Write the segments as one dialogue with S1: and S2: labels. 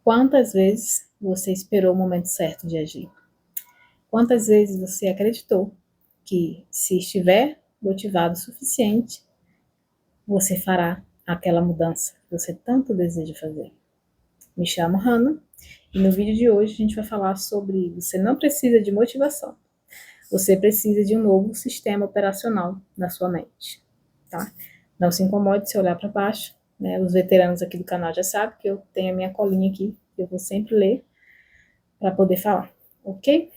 S1: Quantas vezes você esperou o momento certo de agir? Quantas vezes você acreditou que, se estiver motivado o suficiente, você fará aquela mudança que você tanto deseja fazer? Me chamo Hannah e no vídeo de hoje a gente vai falar sobre você não precisa de motivação, você precisa de um novo sistema operacional na sua mente, tá? Não se incomode se olhar para baixo, né? Os veteranos aqui do canal já sabem que eu tenho a minha colinha aqui, que eu vou sempre ler para poder falar, ok?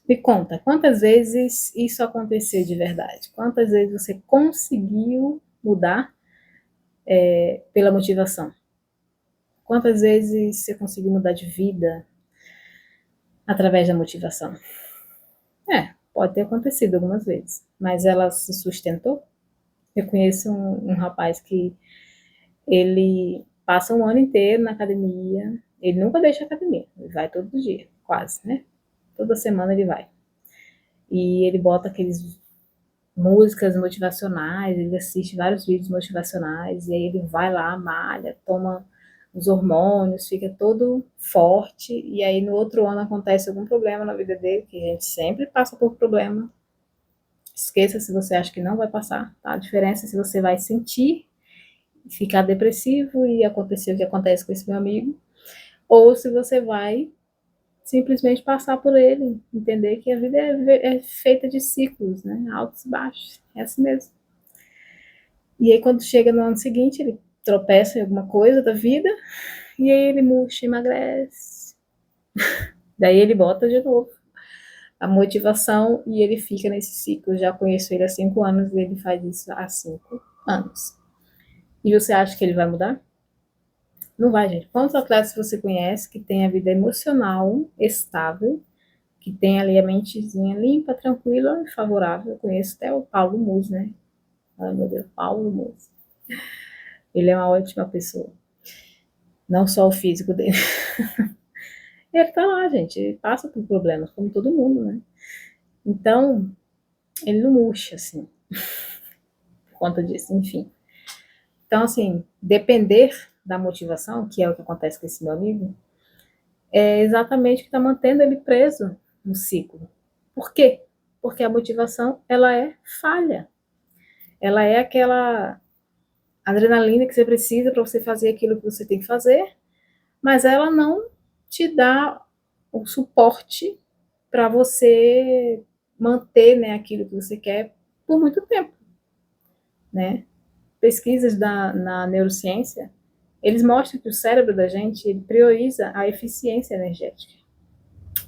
S1: Me conta, quantas vezes isso aconteceu de verdade? Quantas vezes você conseguiu mudar pela motivação? Quantas vezes você conseguiu mudar de vida através da motivação? Pode ter acontecido algumas vezes, mas ela se sustentou. Eu conheço um rapaz que ele passa um ano inteiro na academia, ele nunca deixa a academia, ele vai todo dia, quase, né? Toda semana ele vai. E ele bota aqueles músicas motivacionais, ele assiste vários vídeos motivacionais, e aí ele vai lá, malha, toma os hormônios, fica todo forte, e aí no outro ano acontece algum problema na vida dele, que a gente sempre passa por problema. Esqueça se você acha que não vai passar, tá? A diferença é se você vai sentir, ficar depressivo e acontecer o que acontece com esse meu amigo, ou se você vai simplesmente passar por ele, entender que a vida é feita de ciclos, né? Altos e baixos, é assim mesmo. E aí quando chega no ano seguinte, ele tropeça em alguma coisa da vida, e aí ele murcha, emagrece. Daí ele bota de novo a motivação e ele fica nesse ciclo. Já conheço ele há 5 anos e ele faz isso há 5 anos. E você acha que ele vai mudar? Não vai, gente. Quantos atletas você conhece que tem a vida emocional estável, que tem ali a mentezinha limpa, tranquila e favorável? Eu conheço até o Paulo Musi, né? Ai, meu Deus, Paulo Musi. Ele é uma ótima pessoa. Não só o físico dele. Ele tá lá, gente. Ele passa por problemas, como todo mundo, né? Então, ele não murcha, assim, por conta disso, enfim. Então, assim, depender da motivação, que é o que acontece com esse meu amigo, é exatamente o que está mantendo ele preso no ciclo. Por quê? Porque a motivação, ela é falha. Ela é aquela adrenalina que você precisa para você fazer aquilo que você tem que fazer, mas ela não te dá o suporte para você manter, né, aquilo que você quer por muito tempo, né? Pesquisas na neurociência, eles mostram que o cérebro da gente ele prioriza a eficiência energética.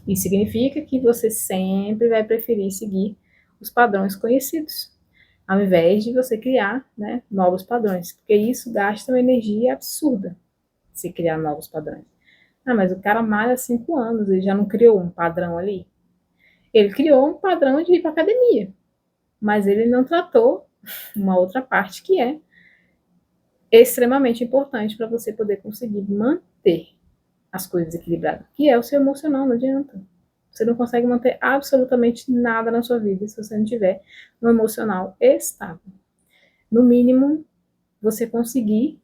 S1: Isso significa que você sempre vai preferir seguir os padrões conhecidos, ao invés de você criar, né, novos padrões, porque isso gasta uma energia absurda, se criar novos padrões. Ah, mas o cara malha há 5 anos, ele já não criou um padrão ali? Ele criou um padrão de ir para academia, mas ele não tratou uma outra parte que é extremamente importante para você poder conseguir manter as coisas equilibradas, que é o seu emocional, não adianta. Você não consegue manter absolutamente nada na sua vida se você não tiver um emocional estável. No mínimo, você conseguir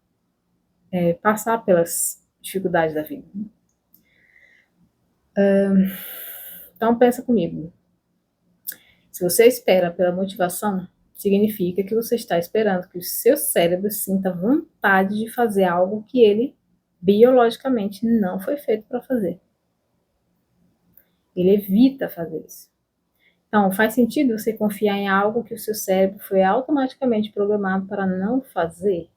S1: passar pelas dificuldades da vida. Então, pensa comigo. Se você espera pela motivação, significa que você está esperando que o seu cérebro sinta vontade de fazer algo que ele biologicamente não foi feito para fazer. Ele evita fazer isso. Então, faz sentido você confiar em algo que o seu cérebro foi automaticamente programado para não fazer?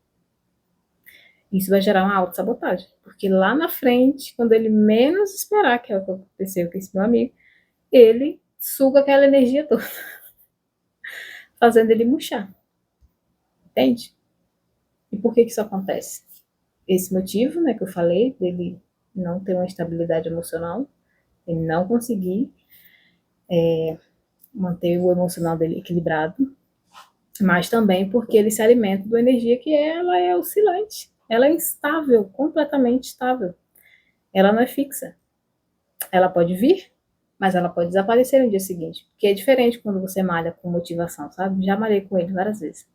S1: Isso vai gerar uma autossabotagem, porque lá na frente, quando ele menos esperar, que é o que aconteceu com esse meu amigo, ele suga aquela energia toda, fazendo ele murchar. Entende? E por que isso acontece? Esse motivo, né, que eu falei, dele não ter uma estabilidade emocional, ele não conseguir manter o emocional dele equilibrado, mas também porque ele se alimenta de uma energia que ela é oscilante, ela é instável, completamente instável. Ela não é fixa. Ela pode vir, mas ela pode desaparecer no dia seguinte, porque é diferente quando você malha com motivação, sabe? Já malhei com ele várias vezes.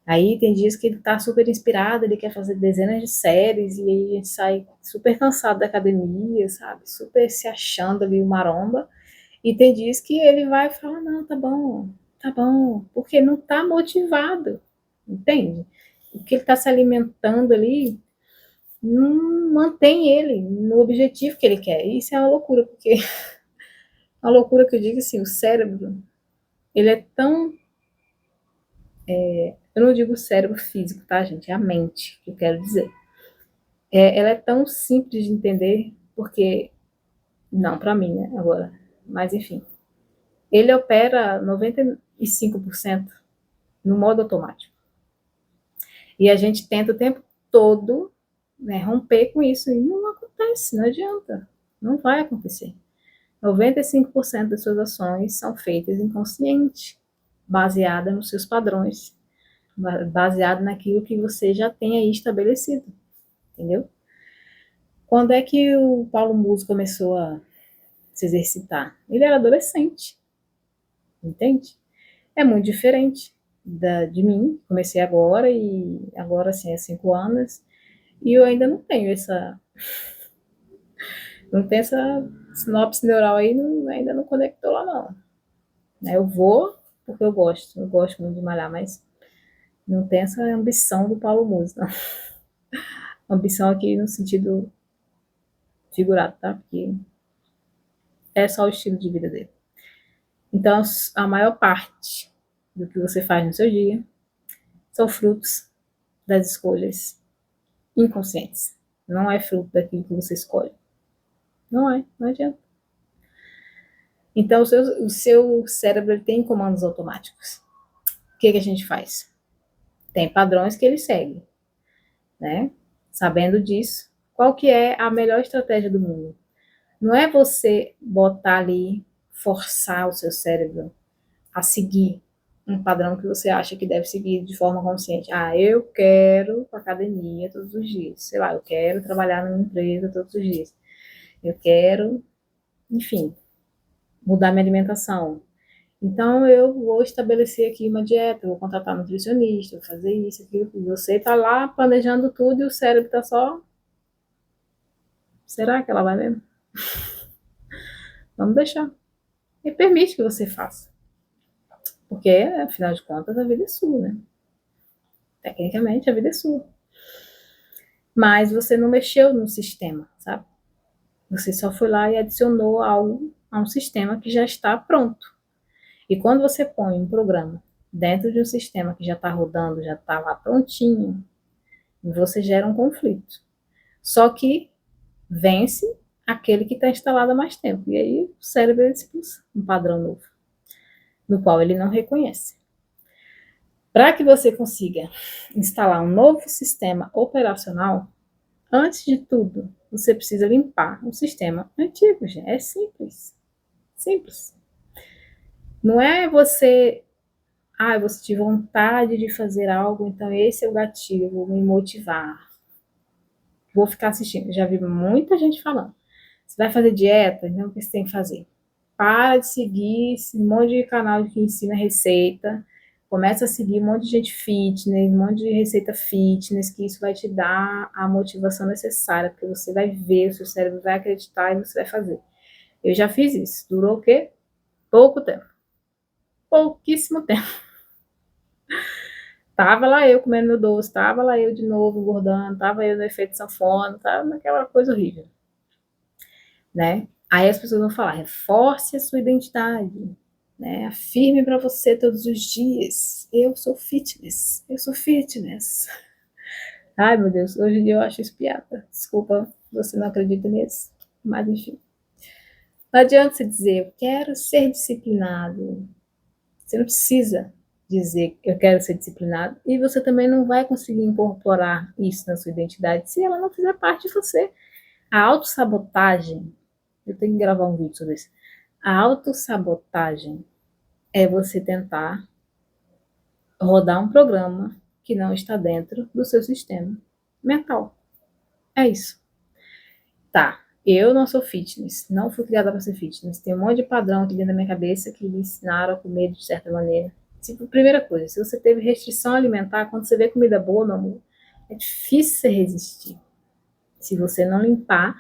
S1: Aí tem dias que ele tá super inspirado, ele quer fazer dezenas de séries, e aí a gente sai super cansado da academia, sabe? Super se achando ali o maromba. E tem dias que ele vai falar, não, tá bom, porque não tá motivado, entende? O que ele tá se alimentando ali não mantém ele no objetivo que ele quer. E isso é uma loucura, porque uma loucura que eu digo assim, o cérebro, ele é tão, eu não digo o cérebro físico, tá, gente? É a mente que eu quero dizer. Ela é tão simples de entender, porque, não para mim, né, agora, mas enfim, ele opera 95% no modo automático. E a gente tenta o tempo todo, né, romper com isso, e não acontece, não adianta, não vai acontecer. 95% das suas ações são feitas inconsciente, baseada nos seus padrões, baseado naquilo que você já tem aí estabelecido, entendeu? Quando é que o Paulo Musi começou a se exercitar? Ele era adolescente, entende? É muito diferente de mim. Comecei agora e agora assim, há 5 anos, e eu ainda não tenho essa sinopse neural aí, ainda não conectou lá não. Eu vou porque eu gosto muito de malhar, mas não tem essa ambição do Paulo Musi, não. Ambição aqui no sentido figurado, tá? Porque é só o estilo de vida dele. Então, a maior parte do que você faz no seu dia são frutos das escolhas inconscientes. Não é fruto daquilo que você escolhe. Não é, não adianta. Então, o seu cérebro ele tem comandos automáticos. O que a gente faz? Tem padrões que ele segue, né? Sabendo disso, qual que é a melhor estratégia do mundo? Não é você botar ali, forçar o seu cérebro a seguir um padrão que você acha que deve seguir de forma consciente. Ah, eu quero ir para academia todos os dias. Sei lá, eu quero trabalhar numa empresa todos os dias. Eu quero, enfim, mudar minha alimentação. Então eu vou estabelecer aqui uma dieta, vou contratar um nutricionista, vou fazer isso, aquilo. Você está lá planejando tudo e o cérebro está só. Será que ela vai mesmo? Vamos deixar. E permite que você faça. Porque, afinal de contas, a vida é sua, né? Tecnicamente, a vida é sua. Mas você não mexeu no sistema, sabe? Você só foi lá e adicionou algo a um sistema que já está pronto. E quando você põe um programa dentro de um sistema que já está rodando, já está lá prontinho, você gera um conflito. Só que vence aquele que está instalado há mais tempo. E aí o cérebro expulsa um padrão novo, no qual ele não reconhece. Para que você consiga instalar um novo sistema operacional, antes de tudo, você precisa limpar o sistema antigo, gente. É simples. Simples. Não é você, eu tive vontade de fazer algo, então esse é o gatilho, vou me motivar. Vou ficar assistindo. Já vi muita gente falando. Você vai fazer dieta? Então o que você tem que fazer? Para de seguir esse monte de canal que ensina receita. Começa a seguir um monte de gente fitness, um monte de receita fitness, que isso vai te dar a motivação necessária, porque você vai ver, o seu cérebro vai acreditar e você vai fazer. Eu já fiz isso. Durou o quê? Pouco tempo. Pouquíssimo tempo. Tava lá eu comendo meu doce, tava lá eu de novo engordando, tava eu no efeito sanfona, tava naquela coisa horrível, né? Aí as pessoas vão falar, reforce a sua identidade, né? Afirme para você todos os dias, eu sou fitness, eu sou fitness. Ai, meu Deus, hoje em dia eu acho isso piada. Desculpa, você não acredita nisso, mas enfim. Não adianta você dizer, eu quero ser disciplinado. Você não precisa dizer, eu quero ser disciplinado, e você também não vai conseguir incorporar isso na sua identidade se ela não fizer parte de você. A autossabotagem, eu tenho que gravar um vídeo sobre isso. A autossabotagem é você tentar rodar um programa que não está dentro do seu sistema mental. É isso. Tá, eu não sou fitness, não fui criada para ser fitness. Tem um monte de padrão aqui dentro da minha cabeça que me ensinaram a comer de certa maneira. Tipo, primeira coisa, se você teve restrição alimentar, quando você vê comida boa, meu amor, é difícil você resistir. Se você não limpar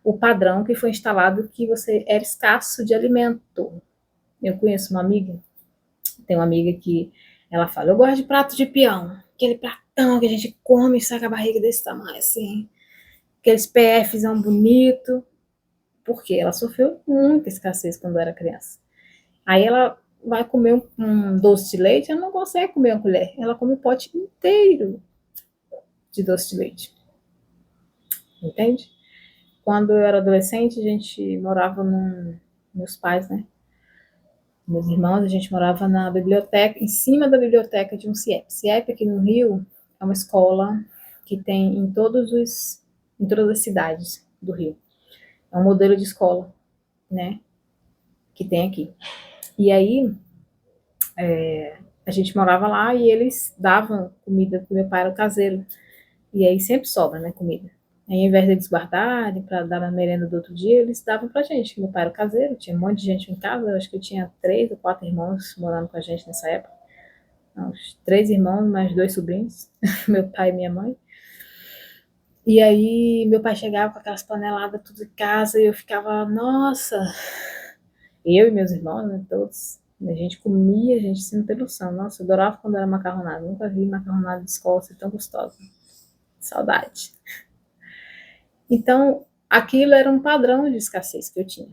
S1: o padrão que foi instalado que você era escasso de alimento. Eu conheço uma amiga, tem uma amiga que ela fala, eu gosto de prato de peão, aquele pratão que a gente come e saca a barriga desse tamanho, assim, aqueles PFzão bonito, porque ela sofreu muita escassez quando era criança. Aí ela vai comer um doce de leite, ela não consegue comer uma colher, ela come o pote inteiro de doce de leite, entende? Quando eu era adolescente, a gente morava meus pais, né? Meus irmãos, a gente morava na biblioteca, em cima da biblioteca de um CIEP. CIEP aqui no Rio é uma escola que tem em todas as cidades do Rio. É um modelo de escola, né? Que tem aqui. E aí, a gente morava lá e eles davam comida, porque meu pai era caseiro. E aí sempre sobra, né, comida. Aí, ao invés deles guardarem para dar na merenda do outro dia, eles davam pra gente. Meu pai era caseiro, tinha um monte de gente em casa. Eu acho que eu tinha 3 ou 4 irmãos morando com a gente nessa época. Uns 3 irmãos, mais 2 sobrinhos, meu pai e minha mãe. E aí meu pai chegava com aquelas paneladas tudo em casa e eu ficava, nossa, eu e meus irmãos, né, todos. A gente comia, a gente sem ter noção. Nossa, eu adorava quando era macarronada. Nunca vi macarronada de escola ser tão gostosa. Saudade. Então, aquilo era um padrão de escassez que eu tinha.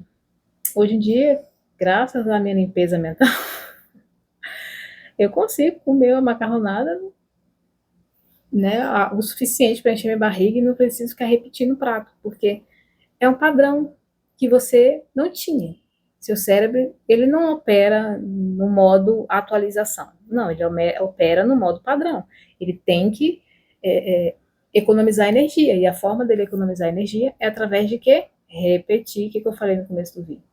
S1: Hoje em dia, graças à minha limpeza mental, eu consigo comer uma macarronada, né, o suficiente para encher minha barriga e não preciso ficar repetindo o prato, porque é um padrão que você não tinha. Seu cérebro, ele não opera no modo atualização. Não, ele opera no modo padrão. Ele tem que economizar energia. E a forma dele economizar energia é através de quê? Repetir o que eu falei no começo do vídeo.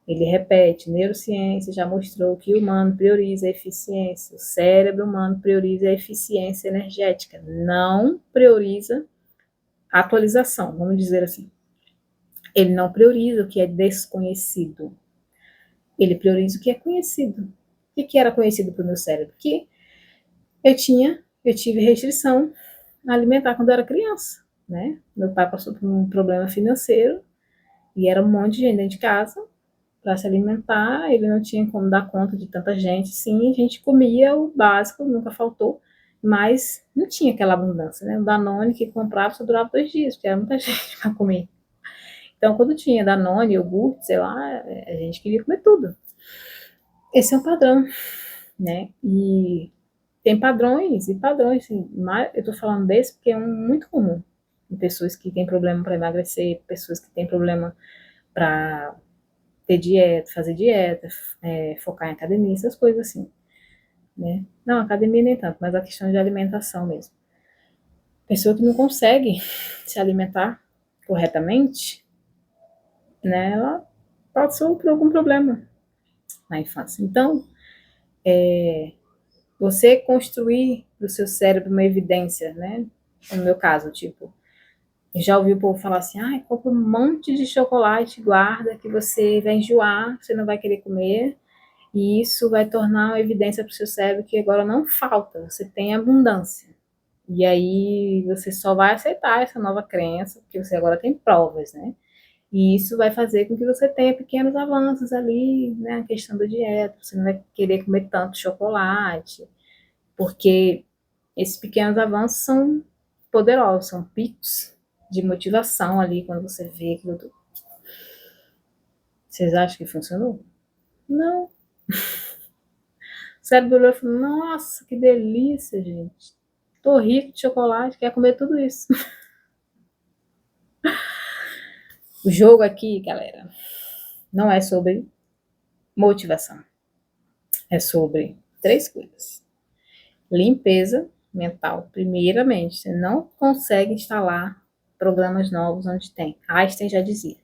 S1: Ele repete, neurociência já mostrou que o humano prioriza a eficiência, o cérebro humano prioriza a eficiência energética, não prioriza a atualização, vamos dizer assim. Ele não prioriza o que é desconhecido, ele prioriza o que é conhecido. O que era conhecido para o meu cérebro? Que eu tive restrição alimentar quando eu era criança, né? Meu pai passou por um problema financeiro e era um monte de gente dentro de casa para se alimentar, ele não tinha como dar conta de tanta gente, sim, a gente comia o básico, nunca faltou, mas não tinha aquela abundância, né? O Danone que comprava só durava 2 dias, porque era muita gente para comer. Então, quando tinha Danone, iogurte, sei lá, a gente queria comer tudo. Esse é um padrão, né? E tem padrões e padrões, assim, mas eu tô falando desse porque é muito comum em pessoas que têm problema para emagrecer, pessoas que têm problema para ter dieta, fazer dieta, focar em academia, essas coisas assim, né? Não, academia nem tanto, mas a questão de alimentação mesmo. Pessoa que não consegue se alimentar corretamente, né? Ela passou por algum problema na infância. Então, você construir para o seu cérebro uma evidência, né? No meu caso, tipo, já ouvi o povo falar assim, ah, compra um monte de chocolate, guarda, que você vai enjoar, você não vai querer comer, e isso vai tornar uma evidência para o seu cérebro que agora não falta, você tem abundância. E aí você só vai aceitar essa nova crença, porque você agora tem provas, né? E isso vai fazer com que você tenha pequenos avanços ali, né? A questão da dieta, você não vai querer comer tanto chocolate, porque esses pequenos avanços são poderosos, são picos de motivação ali quando você vê aquilo tudo. Vocês acham que funcionou? Não. O cérebro olhou e falou, nossa, que delícia, gente. Tô rico de chocolate, quer comer tudo isso. O jogo aqui, galera, não é sobre motivação. É sobre 3 coisas. Limpeza mental, primeiramente. Você não consegue instalar programas novos onde tem. Einstein já dizia,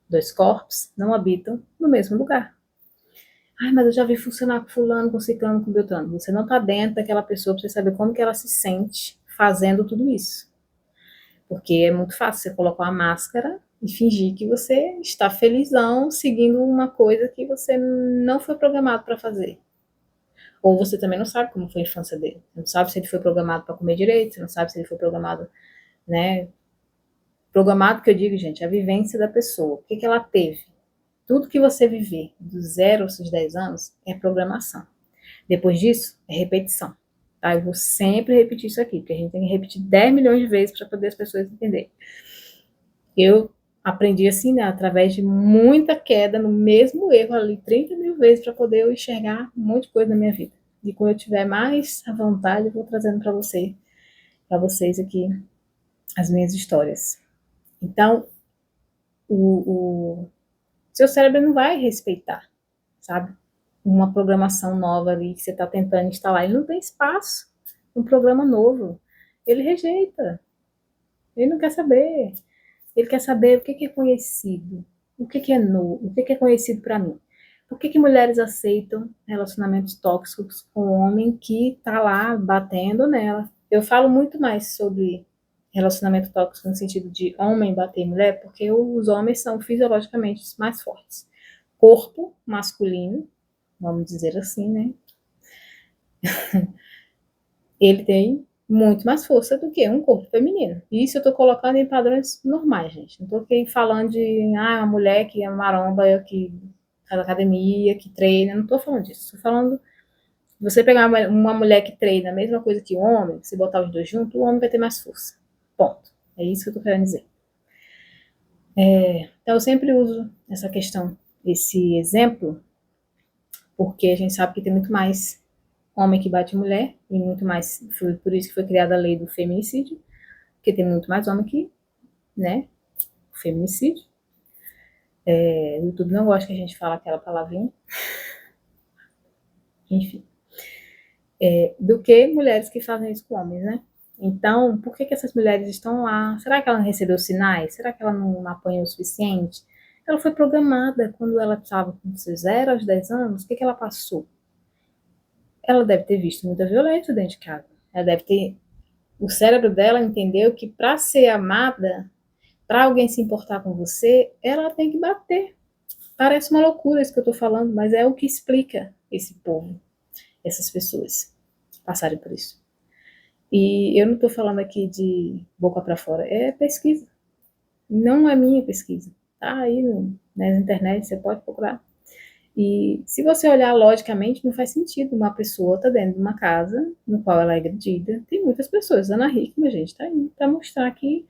S1: 2 corpos não habitam no mesmo lugar. Ai, mas eu já vi funcionar com fulano, com ciclano, com beltrano. Você não está dentro daquela pessoa para você saber como que ela se sente fazendo tudo isso. Porque é muito fácil você colocar uma máscara e fingir que você está felizão seguindo uma coisa que você não foi programado para fazer. Ou você também não sabe como foi a infância dele. Você não sabe se ele foi programado para comer direito, você não sabe se ele foi programado, né? Programado, que eu digo, gente, a vivência da pessoa. O que ela teve? Tudo que você viver do 0 aos seus 10 anos é programação. Depois disso, é repetição. Tá? Eu vou sempre repetir isso aqui, porque a gente tem que repetir 10 milhões de vezes para poder as pessoas entenderem. Eu aprendi assim, né, através de muita queda no mesmo erro ali, 30 mil vezes, para poder eu enxergar um monte de coisa na minha vida. E quando eu tiver mais à vontade, eu vou trazendo para vocês aqui as minhas histórias. Então, o seu cérebro não vai respeitar, sabe? Uma programação nova ali que você está tentando instalar. Ele não tem espaço. Um programa novo. Ele rejeita. Ele não quer saber. Ele quer saber o que é conhecido. O que é novo. O que é conhecido para mim. Por que mulheres aceitam relacionamentos tóxicos com um homem que está lá batendo nela? Eu falo muito mais sobre relacionamento tóxico no sentido de homem bater em mulher, porque os homens são fisiologicamente mais fortes. Corpo masculino, vamos dizer assim, né? Ele tem muito mais força do que um corpo feminino. Isso eu tô colocando em padrões normais, gente. Não tô aqui falando de uma mulher que é maromba, que faz academia, que treina. Não tô falando disso. Tô falando você pegar uma mulher que treina a mesma coisa que um homem, se botar os dois juntos, o homem vai ter mais força. Ponto. É isso que eu tô querendo dizer. Então eu sempre uso essa questão, esse exemplo, porque a gente sabe que tem muito mais homem que bate mulher, e muito mais, foi por isso que foi criada a lei do feminicídio, porque tem muito mais homem que, né, feminicídio. O YouTube não gosta que a gente fale aquela palavrinha. Enfim. Do que mulheres que fazem isso com homens, né? Então, por que essas mulheres estão lá? Será que ela não recebeu sinais? Será que ela não apanhou o suficiente? Ela foi programada quando ela estava com seus 0 aos 10 anos. O que ela passou? Ela deve ter visto muita violência dentro de casa. Ela deve ter. O cérebro dela entendeu que para ser amada, para alguém se importar com você, ela tem que bater. Parece uma loucura isso que eu estou falando, mas é o que explica esse povo, essas pessoas passarem por isso. E eu não estou falando aqui de boca para fora, é pesquisa. Não é minha pesquisa. Tá aí nas internet, você pode procurar. E se você olhar logicamente, não faz sentido uma pessoa estar dentro de uma casa no qual ela é agredida. Tem muitas pessoas. Ana Hickman, gente, está aí para mostrar que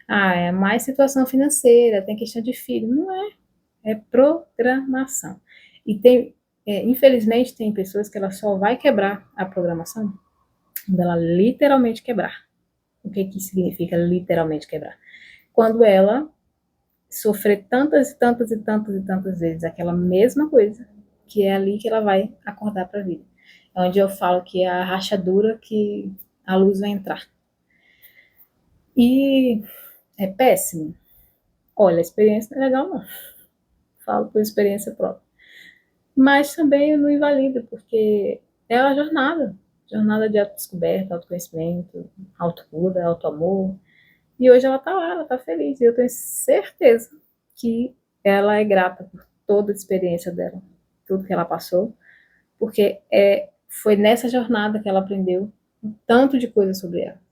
S1: é mais situação financeira, tem questão de filho. Não é. É programação. E tem, infelizmente, tem pessoas que ela só vai quebrar a programação quando ela literalmente quebrar. O que significa literalmente quebrar? Quando ela sofrer tantas e tantas e tantas e tantas vezes aquela mesma coisa, que é ali que ela vai acordar para a vida. É onde eu falo que é a rachadura que a luz vai entrar. E é péssimo. Olha, a experiência não é legal, não. Falo por experiência própria. Mas também eu não invalido, porque é a jornada de autodescoberta, autoconhecimento, autocura, autoamor. E hoje ela tá lá, ela tá feliz. E eu tenho certeza que ela é grata por toda a experiência dela, tudo que ela passou, porque foi nessa jornada que ela aprendeu um tanto de coisa sobre ela.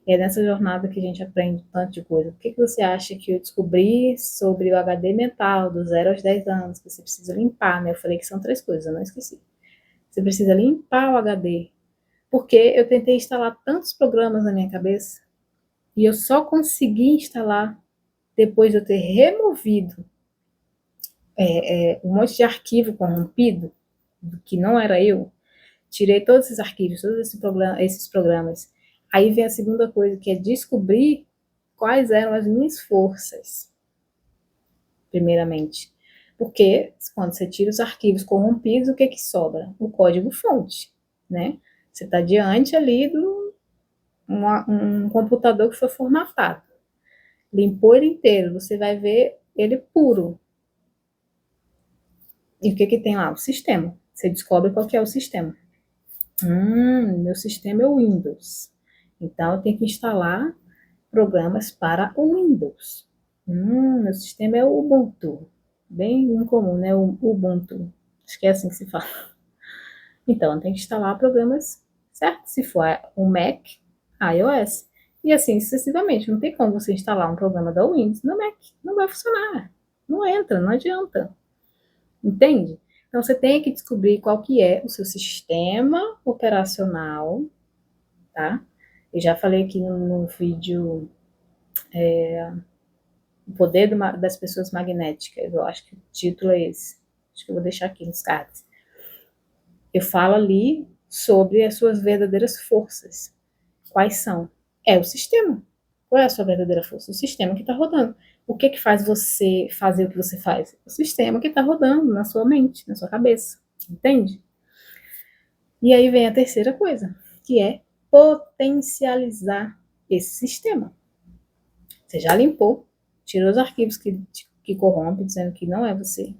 S1: É nessa jornada que a gente aprende um tanto de coisa. O que você acha que eu descobri sobre o HD mental dos 0 aos 10 anos, que você precisa limpar, né? Eu falei que são 3 coisas, eu não esqueci. Você precisa limpar o HD, porque eu tentei instalar tantos programas na minha cabeça e eu só consegui instalar depois de eu ter removido um monte de arquivo corrompido, que não era eu, tirei todos esses arquivos, todos esses programas. Aí vem a segunda coisa, que é descobrir quais eram as minhas forças, primeiramente. Porque quando você tira os arquivos corrompidos, o que sobra? O código-fonte, né? Você está diante ali de um computador que foi formatado. Limpou ele inteiro, você vai ver ele puro. E o que tem lá? O sistema. Você descobre qual que é o sistema. Meu sistema é o Windows. Então, eu tenho que instalar programas para o Windows. Meu sistema é o Ubuntu. Bem incomum, né? O Ubuntu. Acho que é assim que se fala. Então, tem que instalar programas certos. Se for um Mac, iOS. E assim sucessivamente. Não tem como você instalar um programa da Windows no Mac. Não vai funcionar. Não entra, não adianta. Entende? Então, você tem que descobrir qual que é o seu sistema operacional, tá? Eu já falei aqui no vídeo O Poder das Pessoas Magnéticas. Eu acho que o título é esse. Acho que eu vou deixar aqui nos cards. Eu falo ali sobre as suas verdadeiras forças. Quais são? É o sistema. Qual é a sua verdadeira força? O sistema que está rodando. O que que faz você fazer o que você faz? O sistema que está rodando na sua mente, na sua cabeça. Entende? E aí vem a terceira coisa, que é potencializar esse sistema. Você já limpou, tirou os arquivos que corrompem, dizendo que não é você.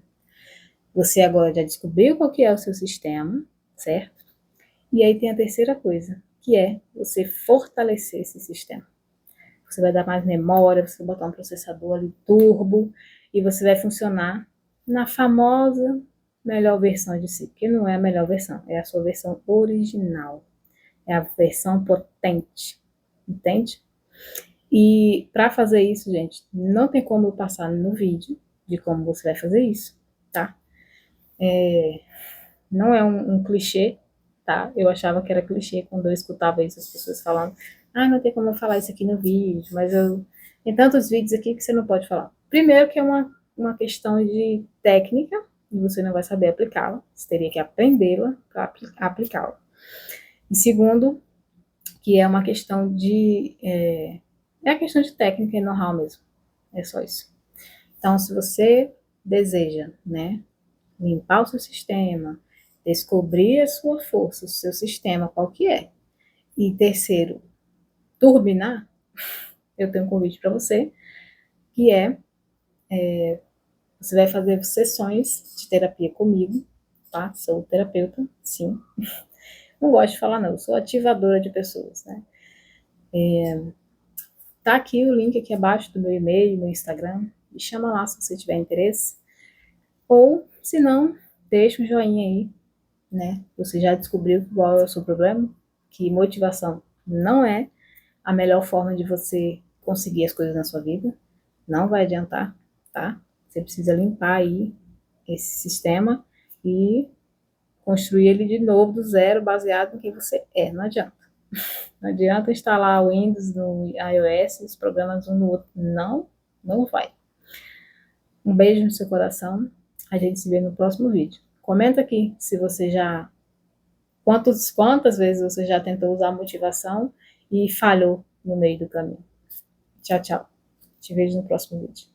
S1: Você agora já descobriu qual que é o seu sistema, certo? E aí tem a terceira coisa, que é você fortalecer esse sistema. Você vai dar mais memória, você vai botar um processador ali turbo e você vai funcionar na famosa melhor versão de si, que não é a melhor versão, é a sua versão original, é a versão potente, entende? E para fazer isso, gente, não tem como eu passar no vídeo de como você vai fazer isso, tá? Não é um clichê, tá? Eu achava que era clichê quando eu escutava isso, as pessoas falando, não tem como eu falar isso aqui no vídeo, mas tem tantos vídeos aqui que você não pode falar. Primeiro que é uma questão de técnica, e você não vai saber aplicá-la, você teria que aprendê-la para aplicá-la. E segundo, que é uma questão é a questão de técnica e know-how mesmo, é só isso. Então, se você deseja, né, limpar o seu sistema, descobrir a sua força, o seu sistema, qual que é. E terceiro, turbinar, eu tenho um convite para você, que você vai fazer sessões de terapia comigo, tá? Sou terapeuta, sim. Não gosto de falar não, eu sou ativadora de pessoas, né? Tá aqui o link aqui abaixo do meu e-mail, meu Instagram, me chama lá se você tiver interesse. Ou, se não, deixa um joinha aí, né? Você já descobriu qual é o seu problema? Que motivação não é a melhor forma de você conseguir as coisas na sua vida. Não vai adiantar, tá? Você precisa limpar aí esse sistema e construir ele de novo do zero, baseado em quem você é. Não adianta. Não adianta instalar o Windows no iOS, os programas um no outro. Não, não vai. Um beijo no seu coração. A gente se vê no próximo vídeo. Comenta aqui se você já quantas vezes você já tentou usar a motivação e falhou no meio do caminho. Tchau, tchau. Te vejo no próximo vídeo.